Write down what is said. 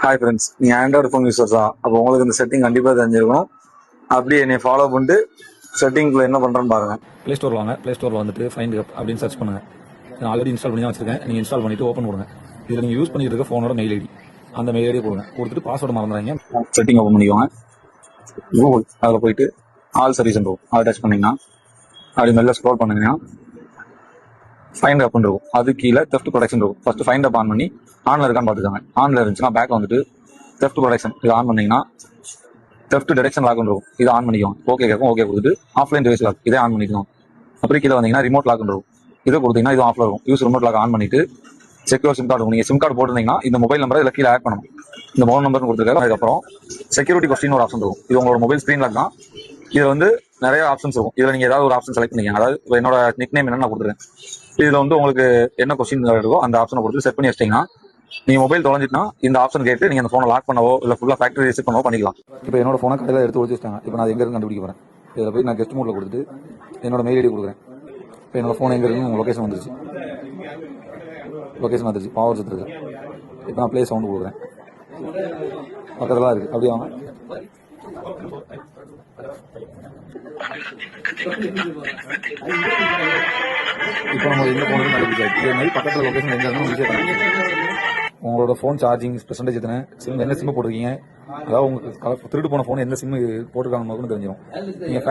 Hi friends, நீங்கள் Android phone யூஸர்ஸ் தான். அப்போ உங்களுக்கு இந்த செட்டிங் கண்டிப்பாக தெரிஞ்சிருக்கணும். அப்படியே என்னை ஃபாலோ பண்ணிட்டு செட்டிங்கில் என்ன பண்ணுறேன்னு பாருங்கள். ப்ளே ஸ்டோர் வாங்க. ப்ளே ஸ்டோரில் வந்துட்டு ஃபைண்ட் அப் அப்படின்னு சர்ச் பண்ணுங்கள். நான் ஆல்ரெடி இன்ஸ்டால் பண்ணி தான் வச்சிருக்கேன். நீங்கள் இன்ஸ்டால் பண்ணிவிட்டு ஓப்பன் கொடுங்க. இதில் நீங்கள் யூஸ் பண்ணிட்டு இருக்க ஃபோனோட மெயில் ஐடி, அந்த மெயில் ஐடியை கொடுங்க. கொடுத்துட்டு பாஸ்வேர்டு மறந்துடாங்க. செட்டிங் ஓப்பன் பண்ணிக்கோங்க. கூகுள் அதில் போயிட்டு ஆல் சர்வீஸ் இருக்கும், அதை டச் பண்ணிங்கன்னா அப்படி மெல்ல ஸ்க்ரோல் பண்ணிங்கன்னா ஃபைண்ட் அப் இருக்கும். அது கீழே தெஃப்ட் ப்ரொடெக்ஷன் இருக்கும். ஃபர்ஸ்ட் ஃபைண்ட் அப் ஆன் பண்ணி ஆன்ல இருக்கான்னு பார்த்துக்காங்க. ஆன்ல இருந்துச்சுன்னா பேக் வந்துட்டு தெஃப்ட் ப்ரொடெக்ஷன் இது ஆன் பண்ணீங்கன்னா தெஃப்ட் டிடெக்ஷன் லாக் இருக்கும். இதை ஆன் பண்ணிக்கோங்க. ஓகே கேட்கும். ஓகே கொடுத்துட்டு ஆஃப்லைன் டிவைஸ் லாக் இதே ஆன் பண்ணிக்கணும். அப்புறம் கீழே வந்தீங்கன்னா ரிமோட் லாக் இருக்கும். இதை கொடுத்தீங்கன்னா இது ஆஃப்ல இருக்கும். யூஸ் ரிமோட் லாக் ஆன் பண்ணிட்டு செக்யூர் சிம் கார்டு இருக்கும். நீங்கள் சிம் கார்டு போட்டிருந்தீங்கன்னா இந்த மொபைல் நம்பரை இதில் கீழே ஆட் பண்ணணும். இந்த மொபைல் நம்பர் கொடுத்துருக்காரு. அதுக்கப்புறம் செக்யூரிட்டி கொஸ்டின் ஒரு ஆப்ஷன் இருக்கும். இது உங்களோட மொபைல் ஸ்க்ரீன் லாக் தான். இதில் வந்து நிறைய ஆப்ஷன்ஸ் இருக்கும். இதில் நீங்கள் ஏதாவது ஒரு ஆப்ஷன் செலக்ட் பண்ணிக்கங்க. அதாவது என்னோட நிக் நேம் என்னன்னு நான் கொடுத்துருக்கேன். இதில் வந்து உங்களுக்கு என்ன கொஸ்டின் இருக்கோ அந்த ஆப்ஷனை கொடுத்து செட் பண்ணி வச்சிட்டீங்கன்னா நீங்கள் மொபைல் தொலைஞ்சிட்டுனா இந்த ஆப்ஷன் கேட்டு நீங்கள் அந்த ஃபோனை லாக் பண்ணவோ இல்லை ஃபுல்லாக ஃபேக்டரி ரிசெட் பண்ணவோ பண்ணிக்கலாம். இப்போ என்னோட ஃபோனை கடையில் எடுத்து ஒழிச்சிட்டாங்க. இப்போ நான் எங்கே இருந்து கண்டுபிடிக்க போகிறேன். இதில் போய் நான் கெஸ்ட் மோட்டில் கொடுத்துட்டு என்னோட மெயில் ஐடி கொடுக்குறேன். இப்போ என்னோட ஃபோன் எங்கே இருக்குன்னு லொக்கேஷன் வந்துருச்சு. பவர் செத்துருக்கு. இப்போ நான் ப்ளே சவுண்டு கொடுக்குறேன். பக்கத்தில் தான் இருக்குது. அப்படியே வாங்க. இப்போ நம்ம எந்த ஃபோனுக்கு கண்டுபிடிச்சாச்சு. இதே மாதிரி பக்கத்தில் லொக்கேஷன் எங்கே இருந்தாலும் ஈஸியாக கண்டுபிடிக்கும். உங்களோட ஃபோன் சார்ஜிங் பெர்சன்டேஜ் எத்தனை, சிம் என்ன சிம்மு போட்டிருக்கீங்க, அதாவது உங்களுக்கு திருடு போன ஃபோன் எந்த சிம்மு போட்டிருக்காங்க தெரிஞ்சிடும். நீங்கள்